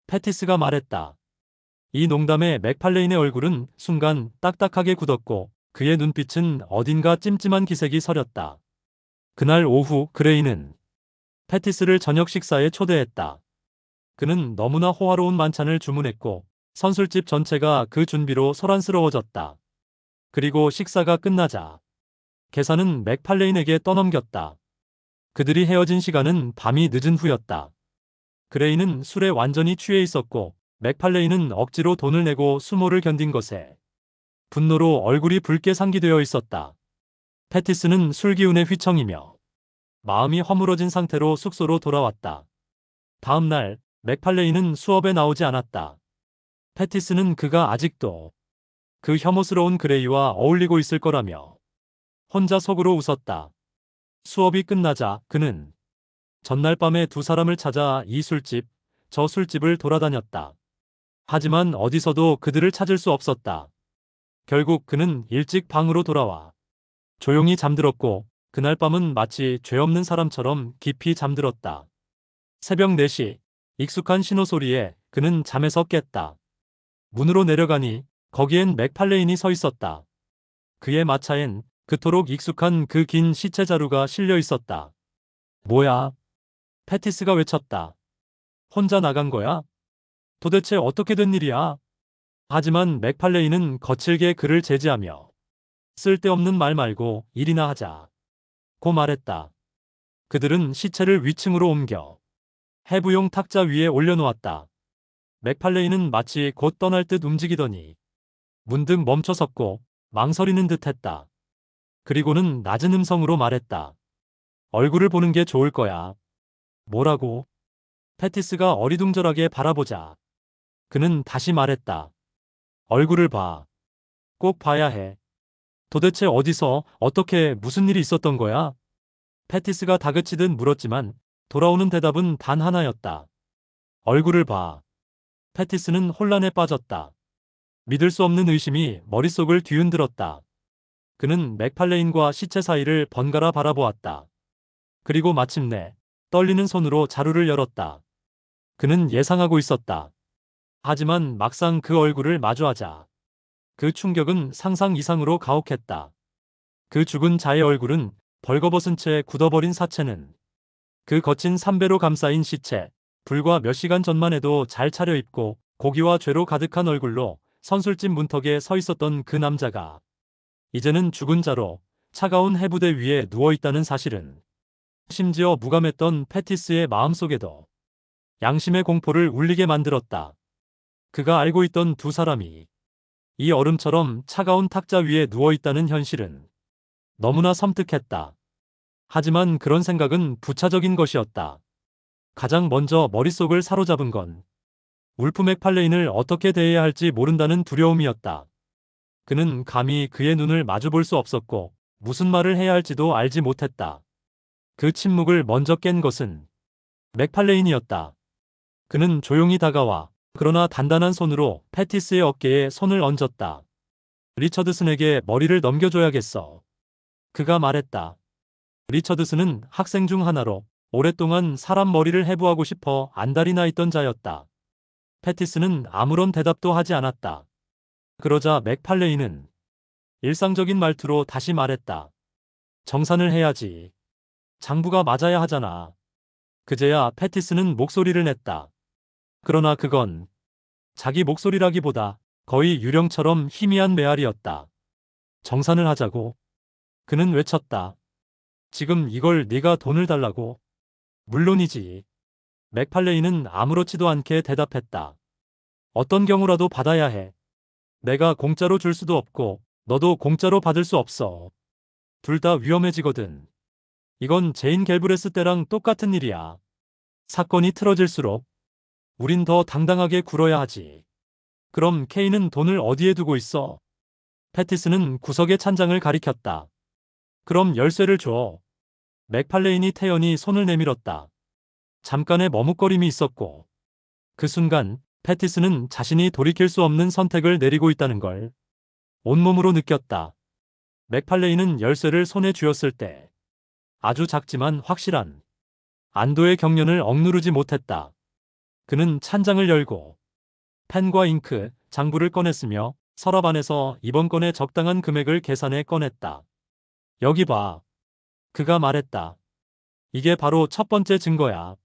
패티스가 말했다. 이 농담에 맥팔레인의 얼굴은 순간 딱딱하게 굳었고 그의 눈빛은 어딘가 찜찜한 기색이 서렸다. 그날 오후 그레이는 패티스를 저녁 식사에 초대했다. 그는 너무나 호화로운 만찬을 주문했고 선술집 전체가 그 준비로 소란스러워졌다. 그리고 식사가 끝나자 계산은 맥팔레인에게 떠넘겼다. 그들이 헤어진 시간은 밤이 늦은 후였다. 그레이는 술에 완전히 취해 있었고 맥팔레인은 억지로 돈을 내고 수모를 견딘 것에 분노로 얼굴이 붉게 상기되어 있었다. 패티스는 술 기운에 휘청이며 마음이 허물어진 상태로 숙소로 돌아왔다. 다음 날 맥팔레인은 수업에 나오지 않았다. 패티스는 그가 아직도 그 혐오스러운 그레이와 어울리고 있을 거라며 혼자 속으로 웃었다. 수업이 끝나자 그는 전날 밤에 두 사람을 찾아 이 술집, 저 술집을 돌아다녔다. 하지만 어디서도 그들을 찾을 수 없었다. 결국 그는 일찍 방으로 돌아와 조용히 잠들었고 그날 밤은 마치 죄 없는 사람처럼 깊이 잠들었다. 새벽 4시 익숙한 신호소리에 그는 잠에서 깼다. 문으로 내려가니 거기엔 맥팔레인이 서 있었다. 그의 마차엔 그토록 익숙한 그 긴 시체 자루가 실려 있었다. 뭐야? 패티스가 외쳤다. 혼자 나간 거야? 도대체 어떻게 된 일이야? 하지만 맥팔레인은 거칠게 그를 제지하며 쓸데없는 말 말고 일이나 하자. 고 말했다. 그들은 시체를 위층으로 옮겨 해부용 탁자 위에 올려놓았다. 맥팔레인은 마치 곧 떠날 듯 움직이더니 문득 멈춰섰고 망설이는 듯 했다. 그리고는 낮은 음성으로 말했다. 얼굴을 보는 게 좋을 거야. 뭐라고? 패티스가 어리둥절하게 바라보자 그는 다시 말했다. 얼굴을 봐. 꼭 봐야 해. 도대체 어디서 어떻게 무슨 일이 있었던 거야? 패티스가 다그치듯 물었지만 돌아오는 대답은 단 하나였다. 얼굴을 봐. 패티스는 혼란에 빠졌다. 믿을 수 없는 의심이 머릿속을 뒤흔들었다. 그는 맥팔레인과 시체 사이를 번갈아 바라보았다. 그리고 마침내 떨리는 손으로 자루를 열었다. 그는 예상하고 있었다. 하지만 막상 그 얼굴을 마주하자 그 충격은 상상 이상으로 가혹했다. 그 죽은 자의 얼굴은 벌거벗은 채 굳어버린 사체는 그 거친 삼배로 감싸인 시체, 불과 몇 시간 전만 해도 잘 차려입고 고기와 죄로 가득한 얼굴로 선술집 문턱에 서 있었던 그 남자가 이제는 죽은 자로 차가운 해부대 위에 누워있다는 사실은 심지어 무감했던 패티스의 마음속에도 양심의 공포를 울리게 만들었다. 그가 알고 있던 두 사람이 이 얼음처럼 차가운 탁자 위에 누워있다는 현실은 너무나 섬뜩했다. 하지만 그런 생각은 부차적인 것이었다. 가장 먼저 머릿속을 사로잡은 건 울프 맥팔레인을 어떻게 대해야 할지 모른다는 두려움이었다. 그는 감히 그의 눈을 마주볼 수 없었고 무슨 말을 해야 할지도 알지 못했다. 그 침묵을 먼저 깬 것은 맥팔레인이었다. 그는 조용히 다가와 그러나 단단한 손으로 패티스의 어깨에 손을 얹었다. 리처드슨에게 머리를 넘겨줘야겠어. 그가 말했다. 리처드슨은 학생 중 하나로 오랫동안 사람 머리를 해부하고 싶어 안달이 나 있던 자였다. 패티스는 아무런 대답도 하지 않았다. 그러자 맥팔레인은 일상적인 말투로 다시 말했다. 정산을 해야지. 장부가 맞아야 하잖아. 그제야 패티스는 목소리를 냈다. 그러나 그건 자기 목소리라기보다 거의 유령처럼 희미한 메아리였다. 정산을 하자고. 그는 외쳤다. 지금 이걸 네가 돈을 달라고? 물론이지. 맥팔레인은 아무렇지도 않게 대답했다. 어떤 경우라도 받아야 해. 내가 공짜로 줄 수도 없고 너도 공짜로 받을 수 없어. 둘 다 위험해지거든. 이건 제인 갤브레스 때랑 똑같은 일이야. 사건이 틀어질수록 우린 더 당당하게 굴어야 하지. 그럼 케인은 돈을 어디에 두고 있어? 패티스는 구석의 찬장을 가리켰다. 그럼 열쇠를 줘. 맥팔레인이 태연히 손을 내밀었다. 잠깐의 머뭇거림이 있었고 그 순간 패티스는 자신이 돌이킬 수 없는 선택을 내리고 있다는 걸 온몸으로 느꼈다. 맥팔레인은 열쇠를 손에 쥐었을 때 아주 작지만 확실한 안도의 경련을 억누르지 못했다. 그는 찬장을 열고 펜과 잉크, 장부를 꺼냈으며 서랍 안에서 이번 건의 적당한 금액을 계산해 꺼냈다. 여기 봐. 그가 말했다. 이게 바로 첫 번째 증거야.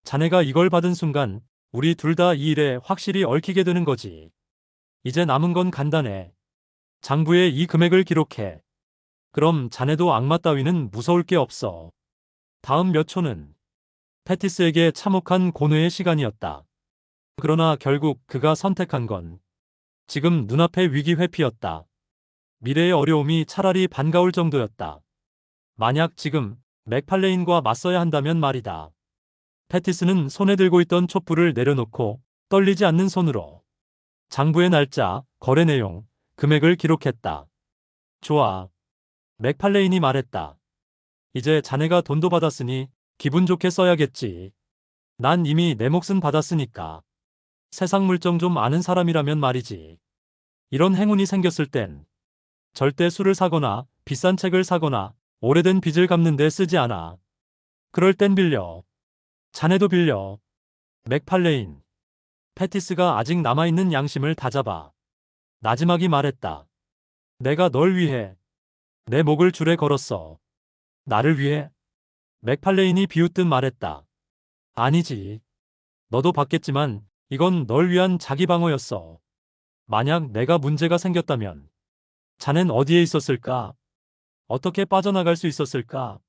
자네가 이걸 받은 순간 우리 둘 다 이 일에 확실히 얽히게 되는 거지. 이제 남은 건 간단해. 장부에 이 금액을 기록해. 그럼 자네도 악마 따위는 무서울 게 없어. 다음 몇 초는 패티스에게 참혹한 고뇌의 시간이었다. 그러나 결국 그가 선택한 건 지금 눈앞의 위기 회피였다. 미래의 어려움이 차라리 반가울 정도였다. 만약 지금 맥팔레인과 맞서야 한다면 말이다. 패티스는 손에 들고 있던 촛불을 내려놓고 떨리지 않는 손으로 장부의 날짜, 거래 내용, 금액을 기록했다. 좋아. 맥팔레인이 말했다. 이제 자네가 돈도 받았으니 기분 좋게 써야겠지. 난 이미 내 몫은 받았으니까. 세상 물정 좀 아는 사람이라면 말이지. 이런 행운이 생겼을 땐 절대 술을 사거나 비싼 책을 사거나 오래된 빚을 갚는 데 쓰지 않아. 그럴 땐 빌려. 자네도 빌려. 맥팔레인. 패티스가 아직 남아있는 양심을 다잡아 나지막이 말했다. 내가 널 위해 내 목을 줄에 걸었어. 나를 위해? 맥팔레인이 비웃듯 말했다. 아니지. 너도 받겠지만 이건 널 위한 자기 방어였어. 만약 내가 문제가 생겼다면 자넨 어디에 있었을까? 어떻게 빠져나갈 수 있었을까?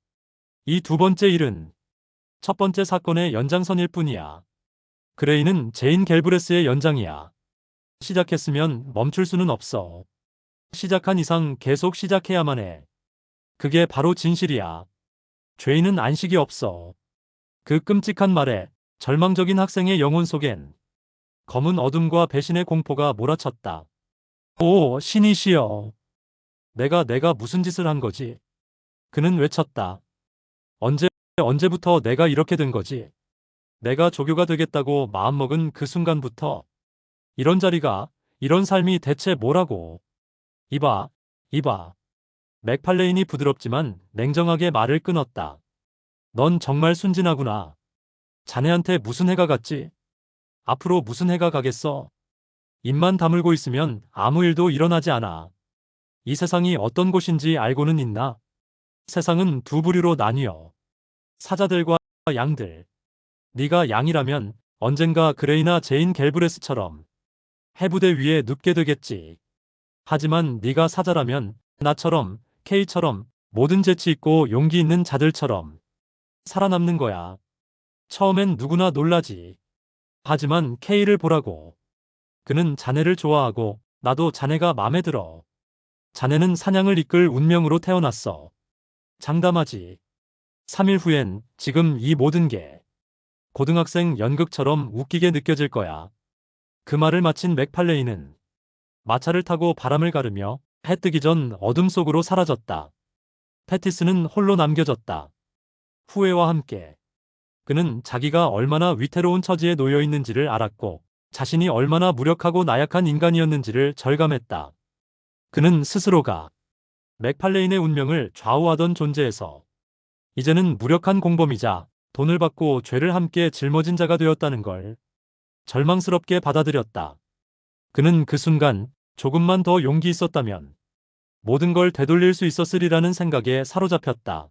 이 두 번째 일은 첫 번째 사건의 연장선일 뿐이야. 그레이는 제인 갤브레스의 연장이야. 시작했으면 멈출 수는 없어. 시작한 이상 계속 시작해야만 해. 그게 바로 진실이야. 죄인은 안식이 없어. 그 끔찍한 말에 절망적인 학생의 영혼 속엔 검은 어둠과 배신의 공포가 몰아쳤다. 오, 신이시여. 내가 무슨 짓을 한 거지? 그는 외쳤다. 언제부터 내가 이렇게 된 거지? 내가 조교가 되겠다고 마음먹은 그 순간부터 이런 자리가, 이런 삶이 대체 뭐라고? 이봐, 이봐. 맥팔레인이 부드럽지만 냉정하게 말을 끊었다. 넌 정말 순진하구나. 자네한테 무슨 해가 갔지? 앞으로 무슨 해가 가겠어? 입만 다물고 있으면 아무 일도 일어나지 않아. 이 세상이 어떤 곳인지 알고는 있나? 세상은 두 부류로 나뉘어. 사자들과 양들. 네가 양이라면 언젠가 그레이나 제인 갤브레스처럼 해부대 위에 눕게 되겠지. 하지만 네가 사자라면 나처럼 K처럼 모든 재치 있고 용기 있는 자들처럼 살아남는 거야. 처음엔 누구나 놀라지. 하지만 K를 보라고. 그는 자네를 좋아하고 나도 자네가 맘에 들어. 자네는 사냥을 이끌 운명으로 태어났어. 장담하지. 3일 후엔 지금 이 모든 게 고등학생 연극처럼 웃기게 느껴질 거야. 그 말을 마친 맥팔레이는 마차를 타고 바람을 가르며 해 뜨기 전 어둠 속으로 사라졌다. 패티스는 홀로 남겨졌다. 후회와 함께. 그는 자기가 얼마나 위태로운 처지에 놓여 있는지를 알았고 자신이 얼마나 무력하고 나약한 인간이었는지를 절감했다. 그는 스스로가 맥팔레인의 운명을 좌우하던 존재에서 이제는 무력한 공범이자 돈을 받고 죄를 함께 짊어진 자가 되었다는 걸 절망스럽게 받아들였다. 그는 그 순간 조금만 더 용기 있었다면 모든 걸 되돌릴 수 있었으리라는 생각에 사로잡혔다.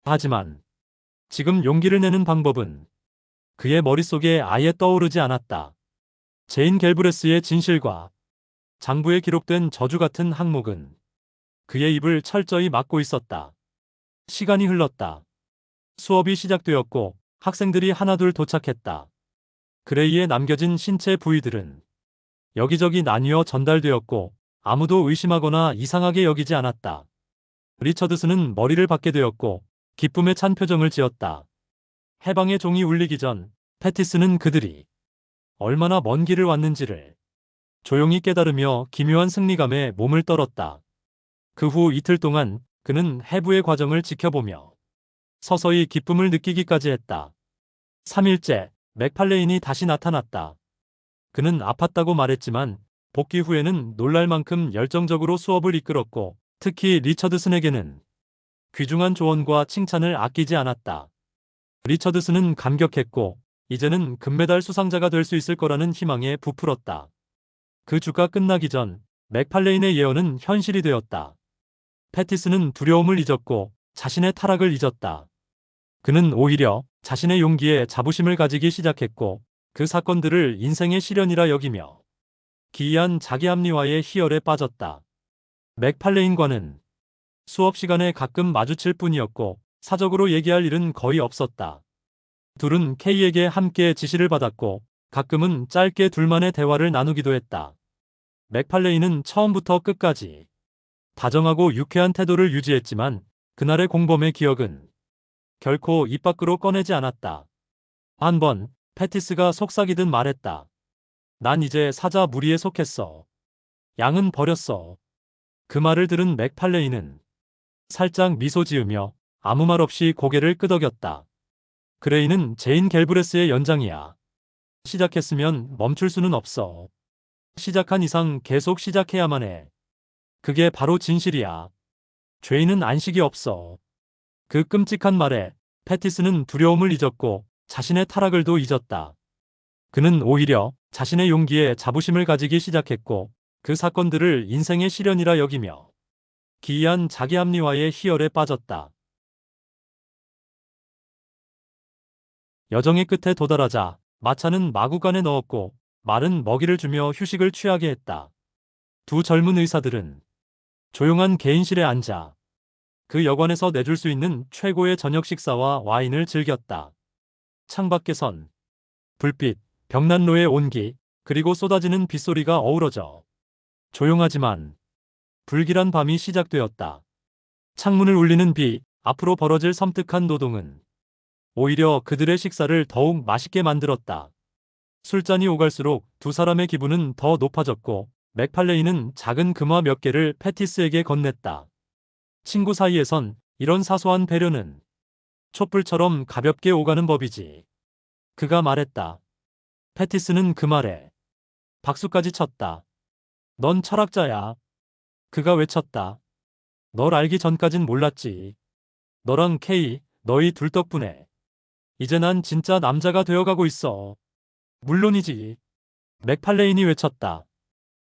하지만 지금 용기를 내는 방법은 그의 머릿속에 아예 떠오르지 않았다. 제인 갤브레스의 진실과 장부에 기록된 저주 같은 항목은 그의 입을 철저히 막고 있었다. 시간이 흘렀다. 수업이 시작되었고 학생들이 하나둘 도착했다. 그레이에 남겨진 신체 부위들은 여기저기 나뉘어 전달되었고 아무도 의심하거나 이상하게 여기지 않았다. 리처드스는 머리를 박게 되었고 기쁨에 찬 표정을 지었다. 해방의 종이 울리기 전 패티스는 그들이 얼마나 먼 길을 왔는지를 조용히 깨달으며 기묘한 승리감에 몸을 떨었다. 그 후 이틀 동안 그는 해부의 과정을 지켜보며 서서히 기쁨을 느끼기까지 했다. 3일째, 맥팔레인이 다시 나타났다. 그는 아팠다고 말했지만 복귀 후에는 놀랄 만큼 열정적으로 수업을 이끌었고 특히 리처드슨에게는 귀중한 조언과 칭찬을 아끼지 않았다. 리처드슨은 감격했고 이제는 금메달 수상자가 될 수 있을 거라는 희망에 부풀었다. 그 주가 끝나기 전 맥팔레인의 예언은 현실이 되었다. 패티스는 두려움을 잊었고 자신의 타락을 잊었다. 그는 오히려 자신의 용기에 자부심을 가지기 시작했고 그 사건들을 인생의 시련이라 여기며 기이한 자기 합리화의 희열에 빠졌다. 맥팔레인과는 수업 시간에 가끔 마주칠 뿐이었고 사적으로 얘기할 일은 거의 없었다. 둘은 K에게 함께 지시를 받았고 가끔은 짧게 둘만의 대화를 나누기도 했다. 맥팔레인은 처음부터 끝까지 다정하고 유쾌한 태도를 유지했지만 그날의 공범의 기억은 결코 입 밖으로 꺼내지 않았다. 한 번 패티스가 속삭이듯 말했다. 난 이제 사자 무리에 속했어. 양은 버렸어. 그 말을 들은 맥팔레인은 살짝 미소 지으며 아무 말 없이 고개를 끄덕였다. 그레이는 제인 갤브레스의 연장이야. 시작했으면 멈출 수는 없어. 시작한 이상 계속 시작해야만 해. 그게 바로 진실이야. 죄인은 안식이 없어. 그 끔찍한 말에 패티스는 두려움을 잊었고 자신의 타락을도 잊었다. 그는 오히려 자신의 용기에 자부심을 가지기 시작했고 그 사건들을 인생의 시련이라 여기며 기이한 자기 합리화의 희열에 빠졌다. 여정의 끝에 도달하자 마차는 마구간에 넣었고 말은 먹이를 주며 휴식을 취하게 했다. 두 젊은 의사들은 조용한 개인실에 앉아 그 여관에서 내줄 수 있는 최고의 저녁 식사와 와인을 즐겼다. 창밖에선 불빛, 벽난로의 온기, 그리고 쏟아지는 빗소리가 어우러져 조용하지만 불길한 밤이 시작되었다. 창문을 울리는 비, 앞으로 벌어질 섬뜩한 노동은 오히려 그들의 식사를 더욱 맛있게 만들었다. 술잔이 오갈수록 두 사람의 기분은 더 높아졌고 맥팔레이는 작은 금화 몇 개를 패티스에게 건넸다. 친구 사이에선 이런 사소한 배려는 촛불처럼 가볍게 오가는 법이지. 그가 말했다. 패티스는 그 말에 박수까지 쳤다. 넌 철학자야. 그가 외쳤다. 널 알기 전까진 몰랐지. 너랑 K, 너희 둘 덕분에. 이제 난 진짜 남자가 되어가고 있어. 물론이지. 맥팔레인이 외쳤다.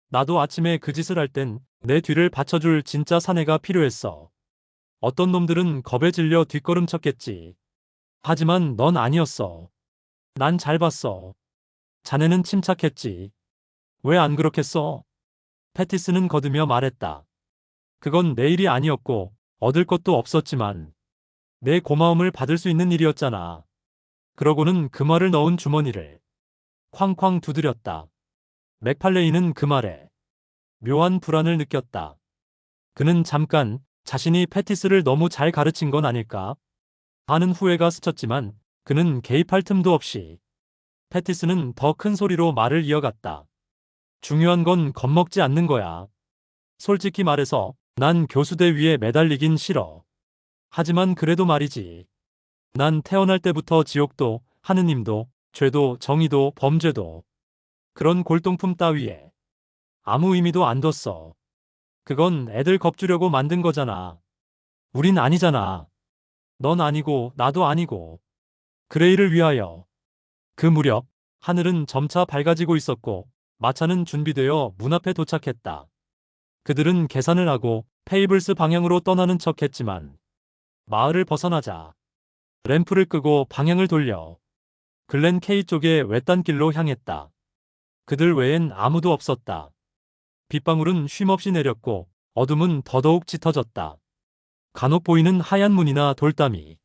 나도 아침에 그 짓을 할 땐 내 뒤를 받쳐줄 진짜 사내가 필요했어. 어떤 놈들은 겁에 질려 뒷걸음쳤겠지. 하지만 넌 아니었어. 난 잘 봤어. 자네는 침착했지. 왜 안 그렇겠어? 패티스는 거두며 말했다. 그건 내 일이 아니었고 얻을 것도 없었지만 내 고마움을 받을 수 있는 일이었잖아. 그러고는 그 말을 넣은 주머니를 쾅쾅 두드렸다. 맥팔레이는 그 말에 묘한 불안을 느꼈다. 그는 잠깐 자신이 패티스를 너무 잘 가르친 건 아닐까 하는 후회가 스쳤지만 그는 개입할 틈도 없이 패티스는 더 큰 소리로 말을 이어갔다. 중요한 건 겁먹지 않는 거야. 솔직히 말해서 난 교수대 위에 매달리긴 싫어. 하지만 그래도 말이지. 난 태어날 때부터 지옥도 하느님도 죄도 정의도 범죄도 그런 골동품 따위에 아무 의미도 안 뒀어. 그건 애들 겁주려고 만든 거잖아. 우린 아니잖아. 넌 아니고 나도 아니고. 그레이를 위하여. 그 무렵 하늘은 점차 밝아지고 있었고 마차는 준비되어 문 앞에 도착했다. 그들은 계산을 하고 페이블스 방향으로 떠나는 척했지만 마을을 벗어나자 램프를 끄고 방향을 돌려 글렌 K 쪽의 외딴 길로 향했다. 그들 외엔 아무도 없었다. 빗방울은 쉼없이 내렸고 어둠은 더더욱 짙어졌다. 간혹 보이는 하얀 문이나 돌담이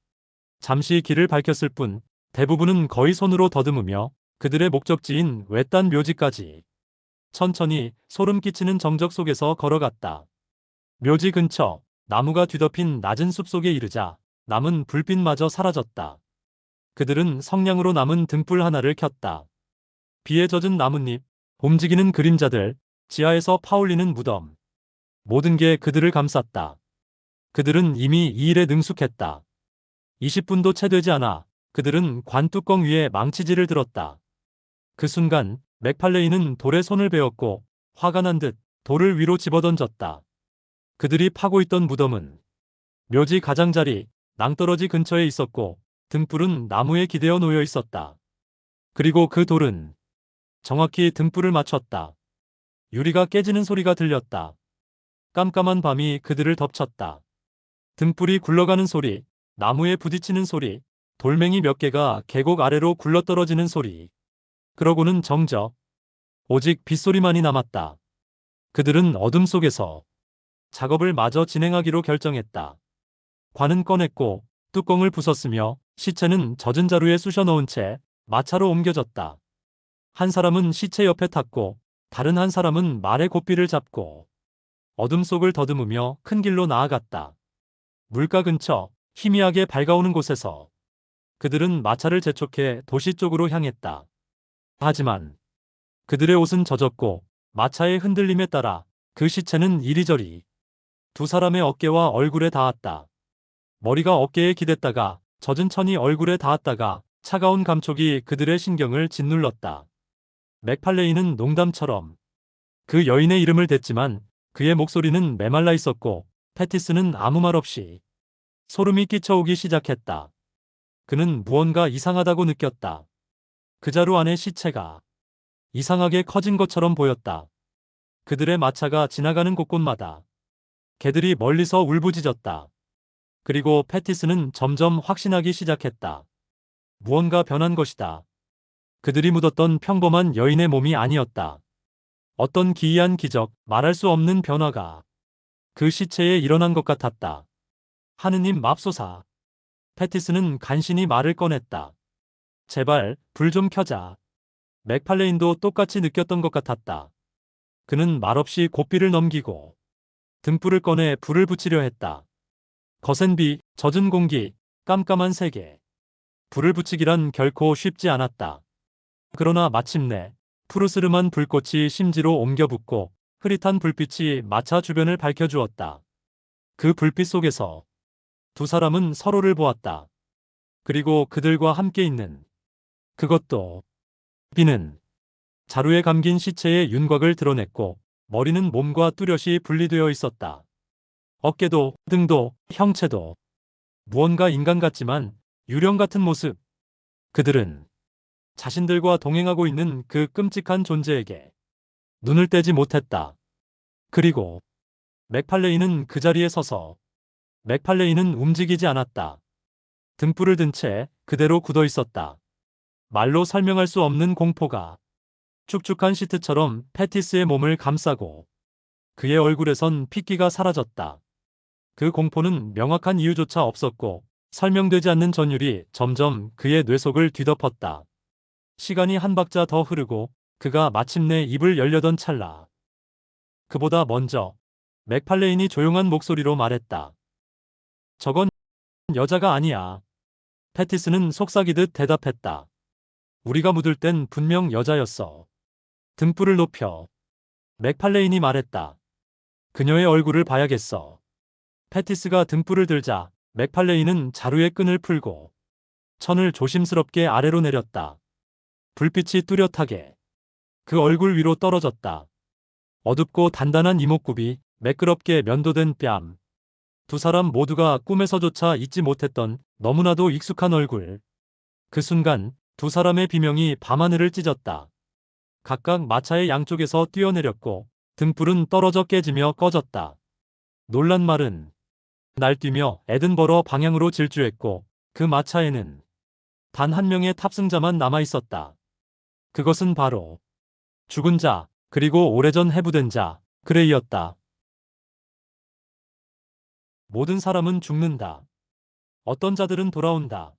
잠시 길을 밝혔을 뿐 대부분은 거의 손으로 더듬으며 그들의 목적지인 외딴 묘지까지 천천히 소름 끼치는 정적 속에서 걸어갔다. 묘지 근처 나무가 뒤덮인 낮은 숲속에 이르자 남은 불빛마저 사라졌다. 그들은 성냥으로 남은 등불 하나를 켰다. 비에 젖은 나뭇잎, 움직이는 그림자들, 지하에서 파올리는 무덤. 모든 게 그들을 감쌌다. 그들은 이미 이 일에 능숙했다. 20분도 채 되지 않아 그들은 관뚜껑 위에 망치질을 들었다. 그 순간 맥팔레이는 돌에 손을 베었고 화가 난 듯 돌을 위로 집어던졌다. 그들이 파고 있던 무덤은 묘지 가장자리 낭떠러지 근처에 있었고 등불은 나무에 기대어 놓여 있었다. 그리고 그 돌은 정확히 등불을 맞췄다. 유리가 깨지는 소리가 들렸다. 깜깜한 밤이 그들을 덮쳤다. 등불이 굴러가는 소리, 나무에 부딪히는 소리, 돌멩이 몇 개가 계곡 아래로 굴러떨어지는 소리. 그러고는 정적. 오직 빗소리만이 남았다. 그들은 어둠 속에서 작업을 마저 진행하기로 결정했다. 관은 꺼냈고 뚜껑을 부쉈으며 시체는 젖은 자루에 쑤셔 넣은 채 마차로 옮겨졌다. 한 사람은 시체 옆에 탔고 다른 한 사람은 말의 고삐를 잡고 어둠 속을 더듬으며 큰 길로 나아갔다. 물가 근처 희미하게 밝아오는 곳에서 그들은 마차를 재촉해 도시 쪽으로 향했다. 하지만 그들의 옷은 젖었고 마차의 흔들림에 따라 그 시체는 이리저리 두 사람의 어깨와 얼굴에 닿았다. 머리가 어깨에 기댔다가 젖은 천이 얼굴에 닿았다가 차가운 감촉이 그들의 신경을 짓눌렀다. 맥팔레이는 농담처럼 그 여인의 이름을 댔지만 그의 목소리는 메말라 있었고 패티스는 아무 말 없이 소름이 끼쳐오기 시작했다. 그는 무언가 이상하다고 느꼈다. 그 자루 안의 시체가 이상하게 커진 것처럼 보였다. 그들의 마차가 지나가는 곳곳마다 개들이 멀리서 울부짖었다. 그리고 패티스는 점점 확신하기 시작했다. 무언가 변한 것이다. 그들이 묻었던 평범한 여인의 몸이 아니었다. 어떤 기이한 기적, 말할 수 없는 변화가 그 시체에 일어난 것 같았다. 하느님 맙소사. 패티스는 간신히 말을 꺼냈다. 제발 불 좀 켜자. 맥팔레인도 똑같이 느꼈던 것 같았다. 그는 말없이 고삐를 넘기고 등불을 꺼내 불을 붙이려 했다. 거센 비, 젖은 공기, 깜깜한 세계. 불을 붙이기란 결코 쉽지 않았다. 그러나 마침내 푸르스름한 불꽃이 심지로 옮겨 붙고 흐릿한 불빛이 마차 주변을 밝혀주었다. 그 불빛 속에서 두 사람은 서로를 보았다. 그리고 그들과 함께 있는 그것도 비는 자루에 감긴 시체의 윤곽을 드러냈고 머리는 몸과 뚜렷이 분리되어 있었다. 어깨도, 등도, 형체도. 무언가 인간 같지만 유령 같은 모습. 그들은 자신들과 동행하고 있는 그 끔찍한 존재에게 눈을 떼지 못했다. 그리고 맥팔레이는 그 자리에 서서 맥팔레이는 움직이지 않았다. 등불을 든 채 그대로 굳어 있었다. 말로 설명할 수 없는 공포가 축축한 시트처럼 패티스의 몸을 감싸고 그의 얼굴에선 핏기가 사라졌다. 그 공포는 명확한 이유조차 없었고 설명되지 않는 전율이 점점 그의 뇌속을 뒤덮었다. 시간이 한 박자 더 흐르고 그가 마침내 입을 열려던 찰나. 그보다 먼저 맥팔레인이 조용한 목소리로 말했다. 저건 여자가 아니야. 패티스는 속삭이듯 대답했다. 우리가 묻을 땐 분명 여자였어. 등불을 높여 맥팔레인이 말했다. 그녀의 얼굴을 봐야겠어. 패티스가 등불을 들자 맥팔레인은 자루의 끈을 풀고 천을 조심스럽게 아래로 내렸다. 불빛이 뚜렷하게 그 얼굴 위로 떨어졌다. 어둡고 단단한 이목구비, 매끄럽게 면도된 뺨. 두 사람 모두가 꿈에서조차 잊지 못했던 너무나도 익숙한 얼굴. 그 순간 두 사람의 비명이 밤하늘을 찢었다. 각각 마차의 양쪽에서 뛰어내렸고 등불은 떨어져 깨지며 꺼졌다. 놀란 말은 날뛰며 에든버러 방향으로 질주했고 그 마차에는 단 한 명의 탑승자만 남아 있었다. 그것은 바로 죽은 자, 그리고 오래전 해부된 자, 그레이였다. 모든 사람은 죽는다. 어떤 자들은 돌아온다.